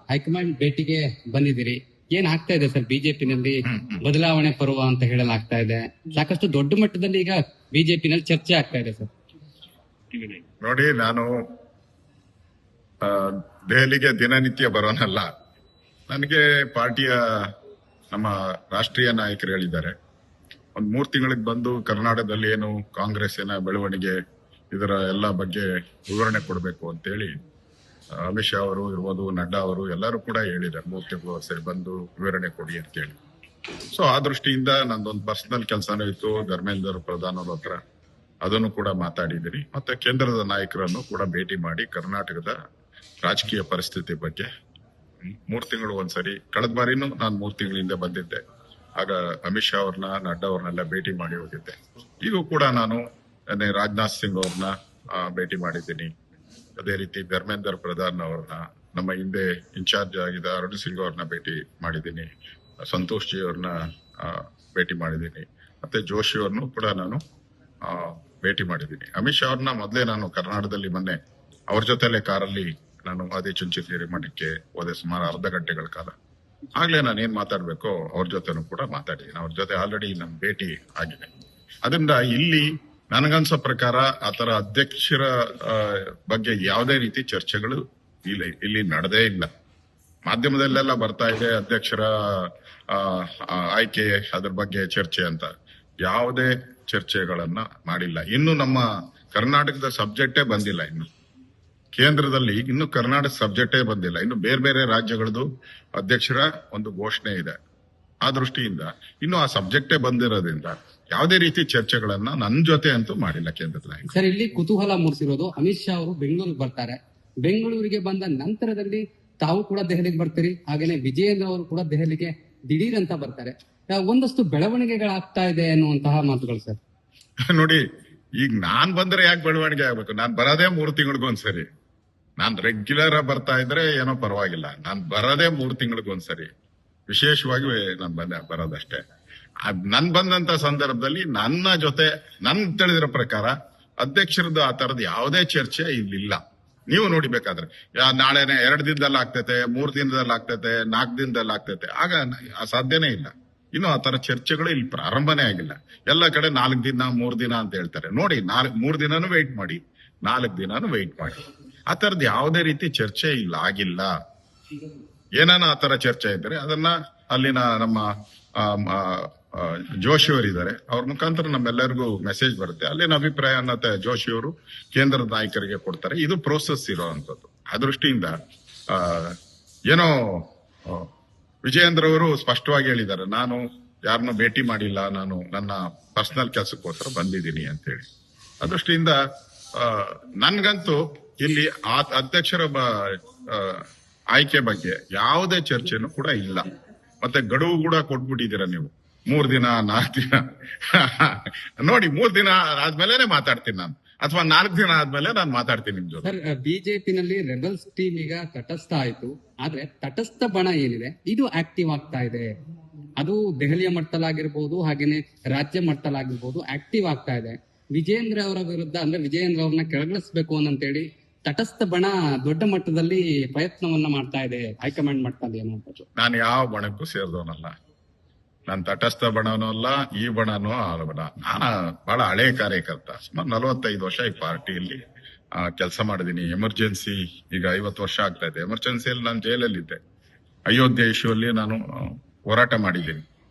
High command ಭೇಟಿಗೆ ಬಂದಿದ್ದೀರಿ. ಏನ್ ಆಗ್ತಾ ಇದೆ ಸರ್ ಬಿಜೆಪಿನಲ್ಲಿ ಬದಲಾವಣೆ ಪರ್ವ ಅಂತ ಹೇಳಲಾಗ್ತಾ ಇದೆ. ಸಾಕಷ್ಟು ದೊಡ್ಡ ಮಟ್ಟದಲ್ಲಿ ಈಗ ಬಿಜೆಪಿನಲ್ಲಿ ಚರ್ಚೆ ಆಗ್ತಾ ಇದೆ ಸರ್. ನೋಡಿ, ನಾನು ದೆಹಲಿಗೆ ದಿನನಿತ್ಯ ಬರೋನಲ್ಲ. ನನಗೆ ಪಾರ್ಟಿಯ ನಮ್ಮ ರಾಷ್ಟ್ರೀಯ ನಾಯಕರು ಹೇಳಿದ್ದಾರೆ, ಒಂದ್ 3 ತಿಂಗಳಿಗೆ ಬಂದು ಕರ್ನಾಟಕದಲ್ಲಿ ಏನು ಕಾಂಗ್ರೆಸ್ಸಿನ ಬೆಳವಣಿಗೆ ಇದರ ಎಲ್ಲ ಬಗ್ಗೆ ವಿವರಣೆ ಕೊಡಬೇಕು ಅಂತೇಳಿ ಅಮಿತ್ ಶಾ ಅವರು ಇರ್ಬೋದು, ನಡ್ಡಾ ಅವರು ಎಲ್ಲರೂ ಕೂಡ ಹೇಳಿದ್ದಾರೆ 3 ತಿಂಗಳು ಸರಿ ಬಂದು ವಿವರಣೆ ಕೊಡಿ ಅಂತೇಳಿ. ಸೊ ಆ ದೃಷ್ಟಿಯಿಂದ ನಂದೊಂದು ಪರ್ಸನಲ್ ಕೆಲಸನೂ ಇತ್ತು ಧರ್ಮೇಂದ್ರ ಪ್ರಧಾನ್ ಅವ್ರ ಹತ್ರ, ಅದನ್ನು ಕೂಡ ಮಾತಾಡಿದ್ದೀನಿ. ಮತ್ತೆ ಕೇಂದ್ರದ ನಾಯಕರನ್ನು ಕೂಡ ಭೇಟಿ ಮಾಡಿ ಕರ್ನಾಟಕದ ರಾಜಕೀಯ ಪರಿಸ್ಥಿತಿ ಬಗ್ಗೆ 3 ತಿಂಗಳು ಒಂದ್ಸರಿ, ಕಳೆದ ಬಾರಿನೂ ನಾನು 3 ತಿಂಗಳ ಹಿಂದೆ ಬಂದಿದ್ದೆ, ಆಗ ಅಮಿತ್ ಶಾ ಅವ್ರನ್ನ ನಡ್ಡಾ ಅವ್ರನ್ನೆಲ್ಲ ಭೇಟಿ ಮಾಡಿ ಹೋಗಿದ್ದೆ. ಈಗೂ ಕೂಡ ನಾನು ರಾಜನಾಥ್ ಸಿಂಗ್ ಅವ್ರನ್ನ ಭೇಟಿ ಮಾಡಿದ್ದೀನಿ. ಅದೇ ರೀತಿ ಧರ್ಮೇಂದ್ರ ಪ್ರಧಾನ್ ಅವ್ರನ್ನ, ನಮ್ಮ ಹಿಂದೆ ಇನ್ಚಾರ್ಜ್ ಆಗಿದ್ದ ಅರುಣ್ ಸಿಂಗ್ ಅವ್ರನ್ನ ಭೇಟಿ ಮಾಡಿದ್ದೀನಿ, ಸಂತೋಷ್ ಜಿ ಅವ್ರನ್ನ ಭೇಟಿ ಮಾಡಿದ್ದೀನಿ, ಮತ್ತೆ ಜೋಶಿ ಅವ್ರನ್ನು ಕೂಡ ನಾನು ಭೇಟಿ ಮಾಡಿದ್ದೀನಿ. ಅಮಿತ್ ಶಾ ಅವ್ರನ್ನ ಮೊದಲೇ ನಾನು ಕರ್ನಾಟಕದಲ್ಲಿ ಮೊನ್ನೆ ಅವ್ರ ಜೊತೆಲೆ ಕಾರಲ್ಲಿ ನಾನು ಆದಿಚುಂಚನಗಿರಿ ಮಠಕ್ಕೆ ಹೋದೆ, ಸುಮಾರು ಅರ್ಧ ಗಂಟೆಗಳ ಕಾಲ. ಆಗ್ಲೇ ನಾನು ಏನ್ ಮಾತಾಡ್ಬೇಕೋ ಅವ್ರ ಜೊತೆನೂ ಕೂಡ ಮಾತಾಡಿದ್ದೀನಿ. ಅವ್ರ ಜೊತೆ ಆಲ್ರೆಡಿ ನಮ್ ಭೇಟಿ ಆಗಿದೆ. ಅದರಿಂದ ಇಲ್ಲಿ ನನಗನ್ಸೋ ಪ್ರಕಾರ ಆತರ ಅಧ್ಯಕ್ಷರ ಬಗ್ಗೆ ಯಾವುದೇ ರೀತಿ ಚರ್ಚೆಗಳು ಇಲ್ಲಿ ನಡೆದೇ ಇಲ್ಲ. ಮಾಧ್ಯಮದಲ್ಲೆಲ್ಲ ಬರ್ತಾ ಇದೆ ಅಧ್ಯಕ್ಷರ ಆಯ್ಕೆ ಅದ್ರ ಬಗ್ಗೆ ಚರ್ಚೆ ಅಂತ. ಯಾವುದೇ ಚರ್ಚೆಗಳನ್ನ ಮಾಡಿಲ್ಲ. ಇನ್ನು ನಮ್ಮ ಕರ್ನಾಟಕದ ಸಬ್ಜೆಕ್ಟೇ ಬಂದಿಲ್ಲ. ಇನ್ನು ಕೇಂದ್ರದಲ್ಲಿ ಇನ್ನು ಕರ್ನಾಟಕ ಸಬ್ಜೆಕ್ಟೇ ಬಂದಿಲ್ಲ. ಇನ್ನು ಬೇರೆ ಬೇರೆ ರಾಜ್ಯಗಳದ್ದು ಅಧ್ಯಕ್ಷರ ಒಂದು ಘೋಷಣೆ ಇದೆ. ಆ ದೃಷ್ಟಿಯಿಂದ ಇನ್ನು ಆ ಸಬ್ಜೆಕ್ಟೇ ಬಂದಿರೋದ್ರಿಂದ ಯಾವುದೇ ರೀತಿ ಚರ್ಚೆಗಳನ್ನ ನನ್ನ ಜೊತೆ ಅಂತೂ ಮಾಡಿಲ್ಲ ಕೇಂದ್ರದ ನಾಯಕರು. ಸರ್, ಇಲ್ಲಿ ಕುತೂಹಲ ಮೂಡಿಸಿರೋದು, ಅಮಿತ್ ಶಾ ಅವರು ಬೆಂಗಳೂರಿಗೆ ಬರ್ತಾರೆ. ಬೆಂಗಳೂರಿಗೆ ಬಂದ ನಂತರದಲ್ಲಿ ತಾವು ಕೂಡ ದೆಹಲಿಗೆ ಬರ್ತೀರಿ, ಹಾಗೇನೆ ವಿಜಯೇಂದ್ರ ಅವರು ಕೂಡ ದೆಹಲಿಗೆ ದಿಢೀರ್ ಅಂತ ಬರ್ತಾರೆ. ಒಂದಷ್ಟು ಬೆಳವಣಿಗೆಗಳಾಗ್ತಾ ಇದೆ ಅನ್ನುವಂತಹ ಮಾತುಗಳು ಸರ್. ನೋಡಿ, ಈಗ ನಾನ್ ಬಂದ್ರೆ ಯಾಕೆ ಬೆಳವಣಿಗೆ ಆಗ್ಬೇಕು? ನಾನ್ ಬರೋದೇ 3 ತಿಂಗಳಿಗೊಂದ್ಸರಿ. ನಾನ್ ರೆಗ್ಯುಲರ್ ಬರ್ತಾ ಇದ್ರೆ ಏನೋ ಪರವಾಗಿಲ್ಲ. ನಾನ್ ಬರೋದೇ 3 ತಿಂಗಳಿಗೊಂದ್ಸರಿ. ವಿಶೇಷವಾಗಿ ನಾನ್ ಬರೋದಷ್ಟೇ. ನನ್ ಬಂದಂತ ಸಂದರ್ಭದಲ್ಲಿ ನನ್ನ ಜೊತೆ ನನ್ ತಿಳಿದಿರೋ ಪ್ರಕಾರ ಅಧ್ಯಕ್ಷರದ್ದು ಆ ತರದ ಯಾವುದೇ ಚರ್ಚೆ ಇಲ್ಲಿಲ್ಲ. ನೀವು ನೋಡಿಬೇಕಾದ್ರೆ ನಾಳೆನೆ 2 ದಿನದಲ್ಲಿ ಆಗ್ತೈತೆ, 3 ದಿನದಲ್ಲಿ ಆಗ್ತೈತೆ, 4 ದಿನದಲ್ಲಿ ಆಗ್ತೈತೆ, ಆಗ ಸಾಧ್ಯನೇ ಇಲ್ಲ. ಇನ್ನು ಆ ತರ ಚರ್ಚೆಗಳು ಇಲ್ಲಿ ಪ್ರಾರಂಭನೇ ಆಗಿಲ್ಲ. ಎಲ್ಲ ಕಡೆ 4 ದಿನ 3 ದಿನ ಅಂತ ಹೇಳ್ತಾರೆ. ನೋಡಿ, 3 ದಿನಾನು ವೆಯ್ಟ್ ಮಾಡಿ, 4 ದಿನಾನು ವೆಯ್ಟ್ ಮಾಡಿ. ಆ ತರದ್ ಯಾವುದೇ ರೀತಿ ಚರ್ಚೆ ಇಲ್ಲ ಆಗಿಲ್ಲ. ಏನಾನ ಆ ತರ ಚರ್ಚೆ ಇದ್ರೆ ಅದನ್ನ ಅಲ್ಲಿನ ನಮ್ಮ ಜೋಶಿ ಅವರಿದ್ದಾರೆ, ಅವ್ರ ಮುಖಾಂತರ ನಮ್ಮೆಲ್ಲರಿಗೂ ಮೆಸೇಜ್ ಬರುತ್ತೆ. ಅಲ್ಲಿನ ಅಭಿಪ್ರಾಯ ಜೋಶಿ ಅವರು ಕೇಂದ್ರದ ನಾಯಕರಿಗೆ ಕೊಡ್ತಾರೆ. ಇದು ಪ್ರೋಸೆಸ್ ಇರೋವಂಥದ್ದು. ಆ ದೃಷ್ಟಿಯಿಂದ ಏನೋ ವಿಜಯೇಂದ್ರ ಅವರು ಸ್ಪಷ್ಟವಾಗಿ ಹೇಳಿದ್ದಾರೆ, ನಾನು ಯಾರನ್ನೂ ಭೇಟಿ ಮಾಡಿಲ್ಲ, ನಾನು ನನ್ನ ಪರ್ಸನಲ್ ಕೆಲಸಕ್ಕೋಸ್ಕರ ಬಂದಿದ್ದೀನಿ ಅಂತ ಹೇಳಿ. ಆ ದೃಷ್ಟಿಯಿಂದ ನನ್ಗಂತೂ ಇಲ್ಲಿ ಅಧ್ಯಕ್ಷರ ಆಯ್ಕೆ ಬಗ್ಗೆ ಯಾವುದೇ ಚರ್ಚೆನೂ ಕೂಡ ಇಲ್ಲ. ಮತ್ತೆ ಗಡುವು ಕೂಡ ಕೊಟ್ಬಿಟ್ಟಿದ್ದೀರಾ ನೀವು, 3 ದಿನ 4 ದಿನ. ನೋಡಿ, 3 ದಿನ ಆದ್ಮೇಲೆ ಮಾತಾಡ್ತೀನಿ ನಾನು, ಅಥವಾ 4 ದಿನ ಆದ್ಮೇಲೆ ನಾನು ಮಾತಾಡ್ತೀನಿ ನಿಮ್ ಜೊತೆ. ಸರ್, ಬಿಜೆಪಿನಲ್ಲಿ ರೆಬಲ್ಸ್ ಟೀಮ್ ಈಗ ತಟಸ್ಥ ಆಯ್ತು, ಆದ್ರೆ ತಟಸ್ಥ ಬಣ ಏನಿದೆ ಇದು ಆಕ್ಟಿವ್ ಆಗ್ತಾ ಇದೆ. ಅದು ದೆಹಲಿಯ ಮಟ್ಟದಲ್ಲಾಗಿರ್ಬೋದು, ಹಾಗೇನೆ ರಾಜ್ಯ ಮಟ್ಟದಲ್ಲಾಗಿರ್ಬೋದು ಆಕ್ಟಿವ್ ಆಗ್ತಾ ಇದೆ. ವಿಜಯೇಂದ್ರ ಅವರ ವಿರುದ್ಧ, ಅಂದ್ರೆ ವಿಜಯೇಂದ್ರ ಅವ್ರನ್ನ ಕೆಳಗಿಳಿಸಬೇಕು ಅಂತೇಳಿ ತಟಸ್ಥ ಬಣ ದೊಡ್ಡ ಮಟ್ಟದಲ್ಲಿ ಪ್ರಯತ್ನವನ್ನ ಮಾಡ್ತಾ ಇದೆ ಹೈಕಮಾಂಡ್ ಮಟ್ಟದಲ್ಲಿ ಅನ್ನುವಂಥದ್ದು. ನಾನು ಯಾವ ಬಣಕ್ಕೂ ಸೇರಿದವನಲ್ಲ. ನಾನು ತಟಸ್ಥ ಬಣನೂ ಅಲ್ಲ, ಈ ಬಣನೂ ಬಣ. ನಾನು ಬಹಳ ಹಳೆ ಕಾರ್ಯಕರ್ತ. ಸುಮಾರು 45 ವರ್ಷ ಈ ಪಾರ್ಟಿಯಲ್ಲಿ ಕೆಲಸ ಮಾಡಿದೀನಿ. ಎಮರ್ಜೆನ್ಸಿ ಈಗ 50 ವರ್ಷ ಆಗ್ತಾ ಇದೆ. ಎಮರ್ಜೆನ್ಸಿಯಲ್ಲಿ ನಾನು ಜೈಲಲ್ಲಿದ್ದೆ. ಅಯೋಧ್ಯೆ ಇಶ್ಯೂ ಅಲ್ಲಿ ನಾನು ಹೋರಾಟ ಮಾಡಿದ್ದೀನಿ.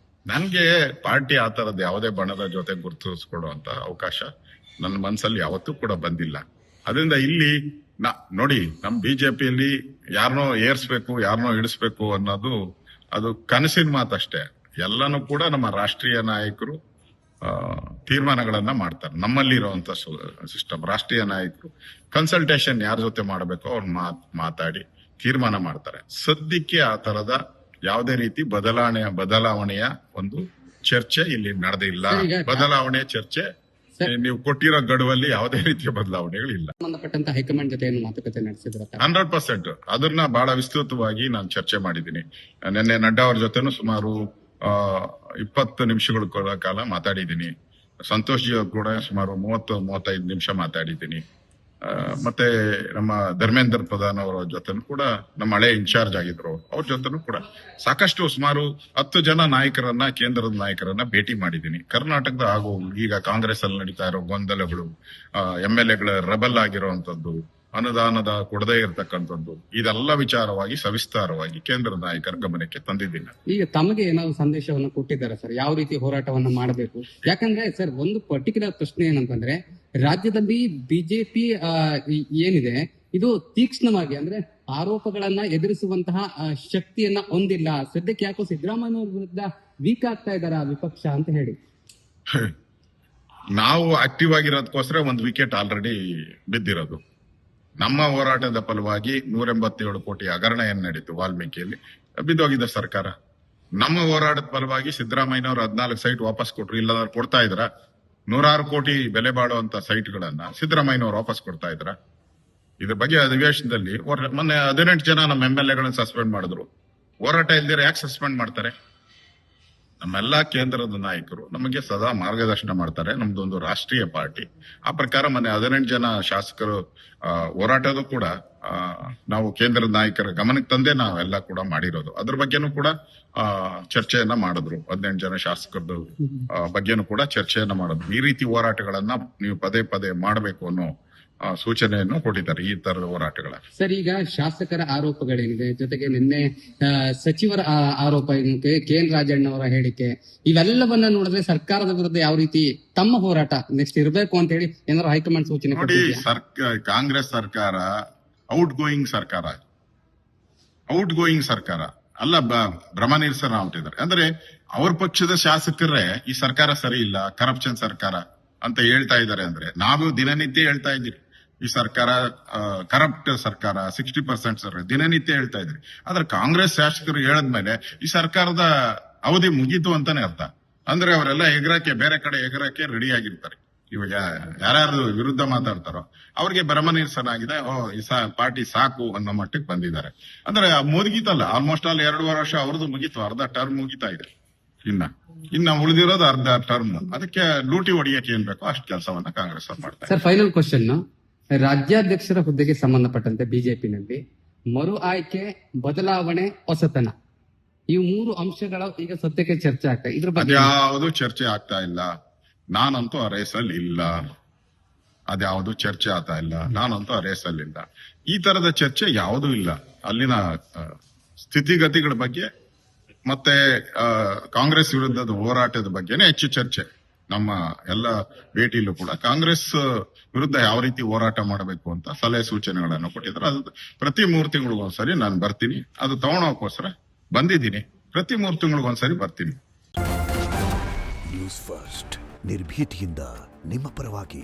ನನ್ಗೆ ಪಾರ್ಟಿ ಆ ತರದ ಯಾವುದೇ ಬಣದ ಜೊತೆ ಗುರುತಿಸ್ಕೊಡುವಂತ ಅವಕಾಶ ನನ್ನ ಮನಸ್ಸಲ್ಲಿ ಯಾವತ್ತೂ ಕೂಡ ಬಂದಿಲ್ಲ. ಅದರಿಂದ ಇಲ್ಲಿ ನೋಡಿ, ನಮ್ ಬಿಜೆಪಿಯಲ್ಲಿ ಯಾರನ್ನೋ ಏರ್ಸ್ಬೇಕು, ಯಾರನ್ನೋ ಇಳಿಸ್ಬೇಕು ಅನ್ನೋದು ಅದು ಕನಸಿನ ಮಾತಷ್ಟೇ. ಎಲ್ಲನೂ ಕೂಡ ನಮ್ಮ ರಾಷ್ಟ್ರೀಯ ನಾಯಕರು ತೀರ್ಮಾನಗಳನ್ನ ಮಾಡ್ತಾರೆ. ನಮ್ಮಲ್ಲಿ ಇರುವಂತ ಸಿಸ್ಟಮ್, ರಾಷ್ಟ್ರೀಯ ನಾಯಕರು ಕನ್ಸಲ್ಟೇಷನ್ ಯಾರ ಜೊತೆ ಮಾಡಬೇಕು ಅವ್ರು ಮಾತಾಡಿ ತೀರ್ಮಾನ ಮಾಡ್ತಾರೆ. ಸದ್ಯಕ್ಕೆ ಆ ತರದ ಯಾವುದೇ ರೀತಿ ಬದಲಾವಣೆಯ ಒಂದು ಚರ್ಚೆ ಇಲ್ಲಿ ನಡೆದಿಲ್ಲ. ಬದಲಾವಣೆಯ ಚರ್ಚೆ ನೀವು ಕೊಟ್ಟಿರೋ ಗಡುವಲ್ಲಿ ಯಾವುದೇ ರೀತಿಯ ಬದಲಾವಣೆಗಳಿಲ್ಲ. ಸಂಬಂಧಪಟ್ಟಂತ ಹೈಕಮಾಂಡ್ ಜೊತೆ ಮಾತುಕತೆ ನಡೆಸಿದ್ರೆ 100% ಅದನ್ನ ಬಹಳ ವಿಸ್ತೃತವಾಗಿ ನಾನು ಚರ್ಚೆ ಮಾಡಿದ್ದೀನಿ. ನಿನ್ನೆ ನಡ್ಡಾ ಅವ್ರ ಜೊತೆನೂ ಸುಮಾರು 20 ನಿಮಿಷಗಳ ಕಾಲ ಮಾತಾಡಿದ್ದೀನಿ. ಸಂತೋಷ್ ಜಿ ಅವ್ರು ಕೂಡ ಸುಮಾರು 30-35 ನಿಮಿಷ ಮಾತಾಡಿದ್ದೀನಿ. ಮತ್ತೆ ನಮ್ಮ ಧರ್ಮೇಂದ್ರ ಪ್ರಧಾನ್ ಅವರ ಜೊತೆನೂ ಕೂಡ ನಮ್ಮ ಹಳೆ ಇನ್ಚಾರ್ಜ್ ಆಗಿದ್ರು, ಅವ್ರ ಜೊತೆನೂ ಕೂಡ ಸಾಕಷ್ಟು ಸುಮಾರು 10 ಜನ ನಾಯಕರನ್ನ, ಕೇಂದ್ರದ ನಾಯಕರನ್ನ ಭೇಟಿ ಮಾಡಿದ್ದೀನಿ. ಕರ್ನಾಟಕದ ಹಾಗೂ ಈಗ ಕಾಂಗ್ರೆಸ್ ಅಲ್ಲಿ ನಡೀತಾ ಇರೋ ಗೊಂದಲಗಳು, MLAಗಳ ರೆಬಲ್ ಆಗಿರುವಂತದ್ದು, ಅನುದಾನದ ಕೊಡದೇ ಇರತಕ್ಕಂಥದ್ದು, ಇದೆಲ್ಲ ವಿಚಾರವಾಗಿ ಸವಿಸ್ತಾರವಾಗಿ ಕೇಂದ್ರ ನಾಯಕರ ಗಮನಕ್ಕೆ ತಂದಿದ್ದೀನಿ. ಈಗ ತಮಗೆ ಏನಾದ್ರು ಸಂದೇಶವನ್ನು ಕೊಟ್ಟಿದ್ದಾರೆ ಸರ್, ಯಾವ ರೀತಿ ಹೋರಾಟವನ್ನ ಮಾಡಬೇಕು? ಯಾಕಂದ್ರೆ ಸರ್, ಒಂದು ಪರ್ಟಿಕ್ಯುಲರ್ ಪ್ರಶ್ನೆ ಏನಂತಂದ್ರೆ, ರಾಜ್ಯದಲ್ಲಿ ಬಿಜೆಪಿ ಏನಿದೆ ಇದು ತೀಕ್ಷ್ಣವಾಗಿ ಅಂದ್ರೆ ಆರೋಪಗಳನ್ನ ಎದುರಿಸುವಂತಹ ಶಕ್ತಿಯನ್ನ ಹೊಂದಿಲ್ಲ. ಸದ್ಯಕ್ಕೆ ಯಾಕೋ ಸಿದ್ದರಾಮಯ್ಯ ಅವ್ರ ವಿರುದ್ಧ ವೀಕ್ ಆಗ್ತಾ ಇದಾರ ವಿಪಕ್ಷ ಅಂತ ಹೇಳಿ ನಾವು ಆಕ್ಟಿವ್ ಆಗಿರೋದಕ್ಕೋಸ್ಕರ ಒಂದು ವಿಕೆಟ್ ಆಲ್ರೆಡಿ ಬಿದ್ದಿರೋದು. ನಮ್ಮ ಹೋರಾಟದ ಫಲವಾಗಿ 187 ಕೋಟಿ ಹಗರಣ ಏನ್ ನಡೀತು ವಾಲ್ಮೀಕಿಯಲ್ಲಿ, ಬಿದ್ದೋಗಿದೆ ಸರ್ಕಾರ. ನಮ್ಮ ಹೋರಾಟದ ಫಲವಾಗಿ ಸಿದ್ದರಾಮಯ್ಯನವರು 14 ಸೈಟ್ ವಾಪಸ್ ಕೊಟ್ರು, ಇಲ್ಲದಾದ್ರು ಕೊಡ್ತಾ ಇದ್ರ? 106 ಕೋಟಿ ಬೆಲೆ ಬಾಳುವಂತ ಸೈಟ್ಗಳನ್ನ ಸಿದ್ದರಾಮಯ್ಯನವರು ವಾಪಸ್ ಕೊಡ್ತಾ ಇದ್ರ? ಇದ್ರ ಬಗ್ಗೆ ಅಧಿವೇಶನದಲ್ಲಿ ಮೊನ್ನೆ 18 ಜನ ನಮ್ಮ MLAಗಳನ್ನ ಸಸ್ಪೆಂಡ್ ಮಾಡಿದ್ರು. ಹೋರಾಟ ಇಲ್ದಿರ ಯಾಕೆ ಸಸ್ಪೆಂಡ್ ಮಾಡ್ತಾರೆ? ನಮ್ಮೆಲ್ಲಾ ಕೇಂದ್ರದ ನಾಯಕರು ನಮಗೆ ಸದಾ ಮಾರ್ಗದರ್ಶನ ಮಾಡ್ತಾರೆ. ನಮ್ದೊಂದು ರಾಷ್ಟ್ರೀಯ ಪಾರ್ಟಿ. ಆ ಪ್ರಕಾರ ಮೊನ್ನೆ 18 ಜನ ಶಾಸಕರು ಹೋರಾಟದ ಕೂಡ ನಾವು ಕೇಂದ್ರದ ನಾಯಕರ ಗಮನಕ್ಕೆ ತಂದೆ ನಾವೆಲ್ಲ ಕೂಡ ಮಾಡಿರೋದು. ಅದ್ರ ಬಗ್ಗೆನೂ ಕೂಡ ಚರ್ಚೆಯನ್ನ ಮಾಡಿದ್ರು. 18 ಜನ ಶಾಸಕರದ್ದು ಬಗ್ಗೆನೂ ಕೂಡ ಚರ್ಚೆಯನ್ನ ಮಾಡಿದ್ರು. ಈ ರೀತಿ ಹೋರಾಟಗಳನ್ನ ನೀವು ಪದೇ ಪದೇ ಮಾಡಬೇಕು ಅನ್ನೋ ಸೂಚನೆಯನ್ನು ಕೊಟ್ಟಿದ್ದಾರೆ ಈ ತರದ ಹೋರಾಟಗಳ. ಸರ್, ಈಗ ಶಾಸಕರ ಆರೋಪಗಳೇನಿದೆ, ಜೊತೆಗೆ ನಿನ್ನೆ ಸಚಿವರ ಆರೋಪ, KN ರಾಜಣ್ಣವರ ಹೇಳಿಕೆ, ಇವೆಲ್ಲವನ್ನ ನೋಡಿದ್ರೆ ಸರ್ಕಾರದ ವಿರುದ್ಧ ಯಾವ ರೀತಿ ತಮ್ಮ ಹೋರಾಟ ನೆಕ್ಸ್ಟ್ ಇರಬೇಕು ಅಂತ ಹೇಳಿ ಏನಾದ್ರು ಹೈಕಮಾಂಡ್ ಸೂಚನೆ ನೋಡಿ. ಕಾಂಗ್ರೆಸ್ ಸರ್ಕಾರ ಔಟ್ ಗೋಯಿಂಗ್ ಸರ್ಕಾರ ಅಲ್ಲ, ಭ್ರಮ ನಿರಸನ ಹೊರಟಿದ್ದಾರೆ. ಅಂದ್ರೆ ಅವ್ರ ಪಕ್ಷದ ಶಾಸಕರೇ ಈ ಸರ್ಕಾರ ಸರಿ ಇಲ್ಲ, ಕರಪ್ಷನ್ ಸರ್ಕಾರ ಅಂತ ಹೇಳ್ತಾ ಇದ್ದಾರೆ. ಅಂದ್ರೆ ನಾವು ದಿನನಿತ್ಯ ಹೇಳ್ತಾ ಇದ್ದೀವಿ ಈ ಸರ್ಕಾರ ಕರಪ್ಟ್ ಸರ್ಕಾರ, 60% ಸರ್ಕಾರ, ದಿನನಿತ್ಯ ಹೇಳ್ತಾ ಇದ್ರಿ. ಆದ್ರೆ ಕಾಂಗ್ರೆಸ್ ಶಾಸಕರು ಹೇಳದ್ಮೇಲೆ ಈ ಸರ್ಕಾರದ ಅವಧಿ ಮುಗೀತು ಅಂತಾನೆ ಅರ್ಥ. ಅಂದ್ರೆ ಅವರೆಲ್ಲ ಬೇರೆ ಕಡೆ ಎಗರಕ್ಕೆ ರೆಡಿ ಆಗಿರ್ತಾರೆ. ಇವಾಗ ಯಾರ್ಯಾರು ವಿರುದ್ಧ ಮಾತಾಡ್ತಾರೋ ಅವ್ರಿಗೆ ಭ್ರಮ ನಿರಸನ ಆಗಿದೆ, ಈ ಪಾರ್ಟಿ ಸಾಕು ಅನ್ನೋ ಮಟ್ಟಕ್ಕೆ ಬಂದಿದ್ದಾರೆ. ಅಂದ್ರೆ ಮುಗಿತಲ್ಲ, ಆಲ್ಮೋಸ್ಟ್ ಆಲ್ 2.5 ವರ್ಷ ಅವ್ರದ್ದು ಮುಗೀತು, ಅರ್ಧ ಟರ್ಮ್ ಮುಗಿತಾ ಇದೆ. ಇನ್ನ ಉಳಿದಿರೋದು ಅರ್ಧ ಟರ್ಮ್. ಅದಕ್ಕೆ ಲೂಟಿ ಹೊಡಿಯಕ್ಕೆ ಏನ್ ಬೇಕೋ ಅಷ್ಟು ಕೆಲಸವನ್ನ ಕಾಂಗ್ರೆಸ್ ಅವ್ರು ಮಾಡ್ತಾರೆ. ಸರ್, ಫೈನಲ್ ಕ್ವಶನ್, ರಾಜ್ಯಾಧ್ಯಕ್ಷರ ಹುದ್ದೆಗೆ ಸಂಬಂಧಪಟ್ಟಂತೆ ಬಿಜೆಪಿನಲ್ಲಿ ಮರು ಆಯ್ಕೆ, ಬದಲಾವಣೆ, ಹೊಸತನ, ಈ 3 ಅಂಶಗಳ ಈಗ ಸದ್ಯಕ್ಕೆ ಚರ್ಚೆ ಆಗ್ತಾ, ಇದ್ರ ಬಗ್ಗೆ ಯಾವುದು ಚರ್ಚೆ ಆಗ್ತಾ ಇಲ್ಲ. ನಾನಂತೂ ಆ ರೇಸಲ್ಲಿ ಇಲ್ಲ. ಅದ್ಯಾವುದು ಚರ್ಚೆ ಆಗ್ತಾ ಇಲ್ಲ. ನಾನಂತೂ ಆ ರೇಸಲ್ಲಿ ಇಲ್ಲ. ಈ ತರದ ಚರ್ಚೆ ಯಾವುದೂ ಇಲ್ಲ. ಅಲ್ಲಿನ ಸ್ಥಿತಿಗತಿಗಳ ಬಗ್ಗೆ ಮತ್ತೆ ಕಾಂಗ್ರೆಸ್ ವಿರುದ್ಧದ ಹೋರಾಟದ ಬಗ್ಗೆನೇ ಹೆಚ್ಚು ಚರ್ಚೆ. ನಮ್ಮ ಎಲ್ಲ ಭೇಟಿಯಲ್ಲೂ ಕೂಡ ಕಾಂಗ್ರೆಸ್ ವಿರುದ್ಧ ಯಾವ ರೀತಿ ಹೋರಾಟ ಮಾಡಬೇಕು ಅಂತ ಸಲಹೆ ಸೂಚನೆಗಳನ್ನು ಕೊಟ್ಟಿದ್ದಾರೆ. ಅದು ಪ್ರತಿ 3 ತಿಂಗಳಿಗೊಂದ್ಸರಿ ನಾನು ಬರ್ತೀನಿ. ಅದು ತಗೊಳೋಕೋಸ್ಕರ ಬಂದಿದ್ದೀನಿ. ಪ್ರತಿ 3 ತಿಂಗಳಿಗೊಂದ್ಸರಿ ಬರ್ತೀನಿ. ನ್ಯೂಸ್ ಫಸ್ಟ್, ನಿರ್ಭೀತಿಯಿಂದ ನಿಮ್ಮ ಪರವಾಗಿ.